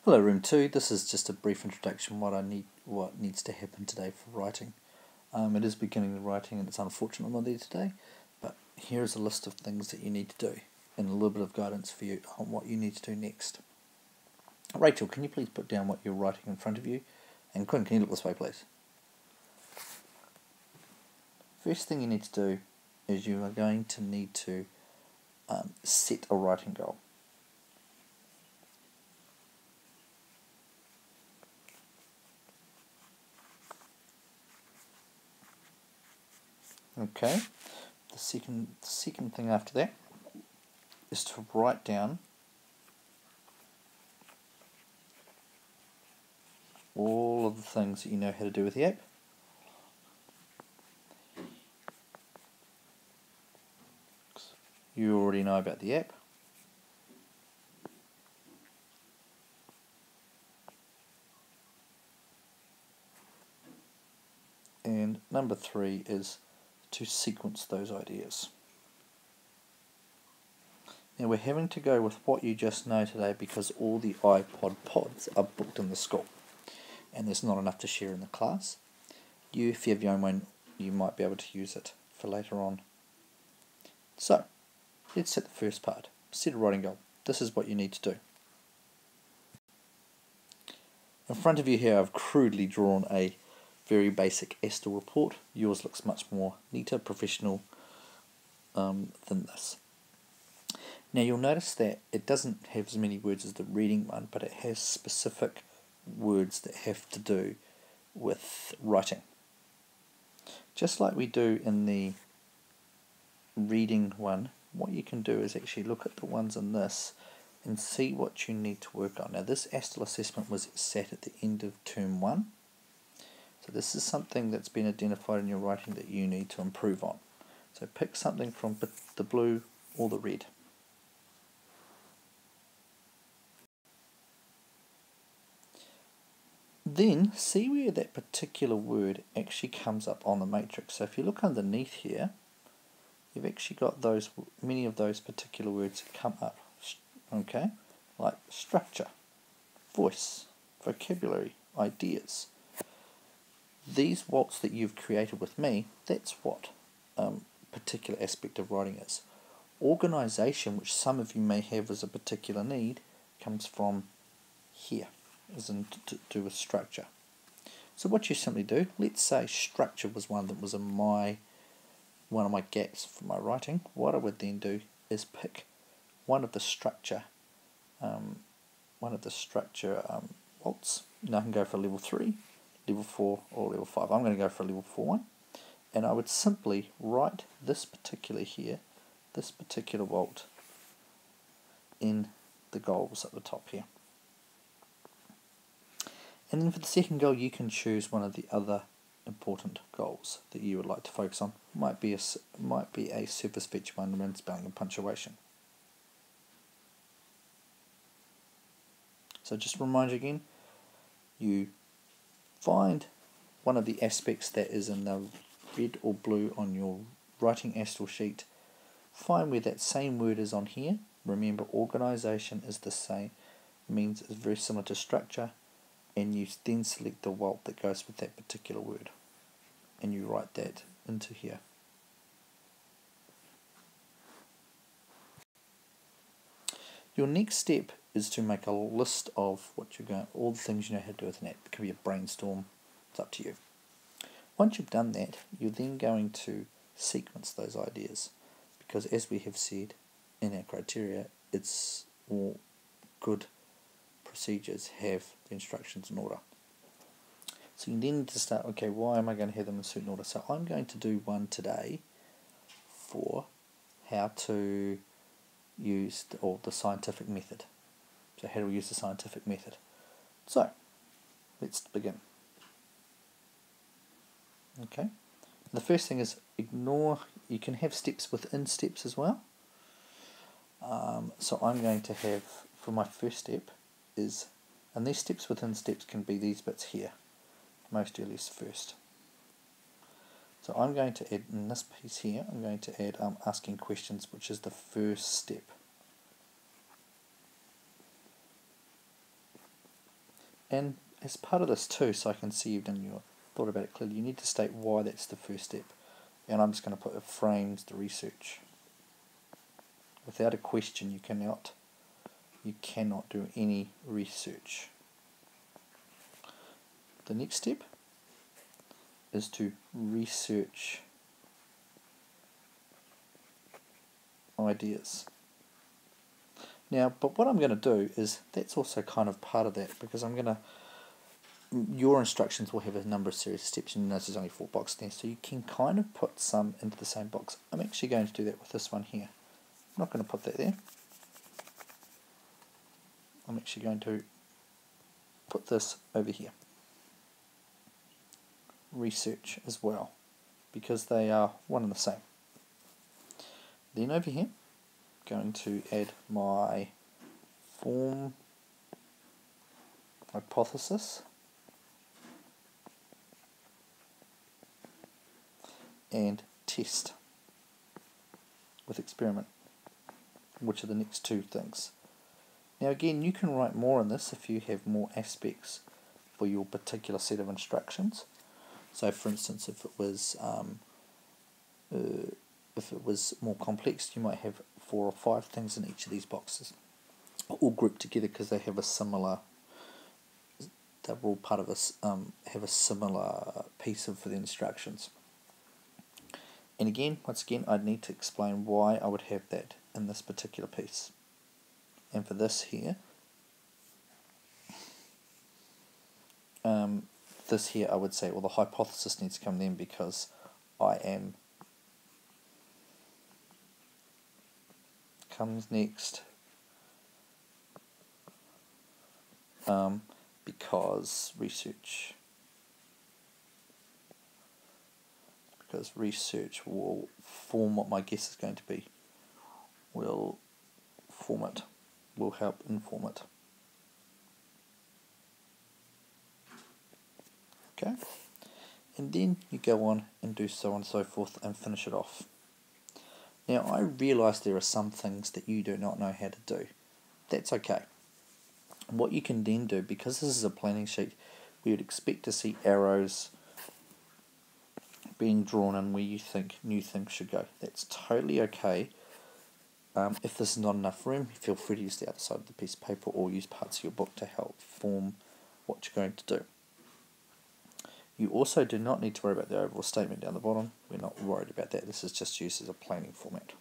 Hello, Room 2. This is just a brief introduction what needs to happen today for writing. It is beginning the writing and it's unfortunate I'm not there today, but here's a list of things that you need to do and a little bit of guidance for you on what you need to do next. Rachel, can you please put down what you're writing in front of you? And Quinn, can you look this way, please? First thing you need to do is you are going to need to set a writing goal. Okay, the second thing after that is to write down all of the things that you know how to do with the app. You already know about the app. And number 3 is to sequence those ideas. Now we're having to go with what you just know today because all the iPod pods are booked in the school and there's not enough to share in the class. If you have your own one, you might be able to use it for later on. So, let's set the first part. Set a writing goal. This is what you need to do. In front of you here I've crudely drawn a very basic Estel report. Yours looks much more neater, professional than this. Now you'll notice that it doesn't have as many words as the reading one, but it has specific words that have to do with writing. Just like we do in the reading one, what you can do is actually look at the ones in this and see what you need to work on. Now this Estel assessment was sat at the end of term 1. So this is something that's been identified in your writing that you need to improve on. So pick something from the blue or the red. Then see where that particular word actually comes up on the matrix. So if you look underneath here, you've actually got many of those particular words that come up. Okay, like structure, voice, vocabulary, ideas. These waltz that you've created with me, that's what particular aspect of writing is. Organisation, which some of you may have as a particular need, comes from here, as in to do with structure. So what you simply do, let's say structure was one that was in one of my gaps for my writing. What I would then do is pick one of the structure waltz. Now I can go for level 3, level 4 or level 5. I'm going to go for a level 4 one, and I would simply write this particular waltz in the goals at the top here. And then for the second goal you can choose one of the other important goals that you would like to focus on. Might be a surface feature one around spelling and punctuation. So just to remind you again, you find one of the aspects that is in the red or blue on your writing Estel sheet. Find where that same word is on here. Remember, organisation is the same, means it's very similar to structure, and you then select the waltz that goes with that particular word and you write that into here. Your next step is to make a list of all the things you know how to do with an app. It can be a brainstorm, it's up to you. Once you've done that, you're then going to sequence those ideas, because as we have said in our criteria, it's all good procedures have the instructions in order. So you then need to start, okay, why am I going to have them in certain order? So I'm going to do one today for how to use the scientific method. So how do we use the scientific method? So let's begin. Okay, the first thing is ignore, you can have steps within steps as well. So I'm going to have, for my first step is, and these steps within steps can be these bits here, most earliest first. So I'm going to add, in this piece here, I'm going to add asking questions, which is the first step. And as part of this too, so I can see you've done your thought about it clearly, you need to state why that's the first step. And I'm just going to put it frames the research. Without a question, you cannot do any research. The next step is to research ideas. Now, but what I'm going to do is, that's also kind of part of that, because your instructions will have a number of series of steps, and you notice there's only 4 boxes there, so you can kind of put some into the same box. I'm actually going to do that with this one here. I'm not going to put that there. I'm actually going to put this over here. Research as well, because they are one and the same. Then over here, going to add my form hypothesis and test with experiment, which are the next 2 things. Now again, you can write more on this if you have more aspects for your particular set of instructions. So for instance, if it was more complex, you might have 4 or 5 things in each of these boxes, all grouped together because they have a similar, they're all part of have a similar piece of the instructions. And again, once again, I'd need to explain why I would have that in this particular piece. And for this here, I would say, well, the hypothesis needs to come then, because comes next, because research will form what my guess is going to be, will help inform it. Okay, and then you go on and do so on and so forth and finish it off. Now I realise there are some things that you do not know how to do. That's okay. What you can then do, because this is a planning sheet, we would expect to see arrows being drawn in where you think new things should go. That's totally okay. If there's not enough room, feel free to use the other side of the piece of paper or use parts of your book to help form what you're going to do. You also do not need to worry about the overall statement down the bottom. We're not worried about that. This is just used as a planning format.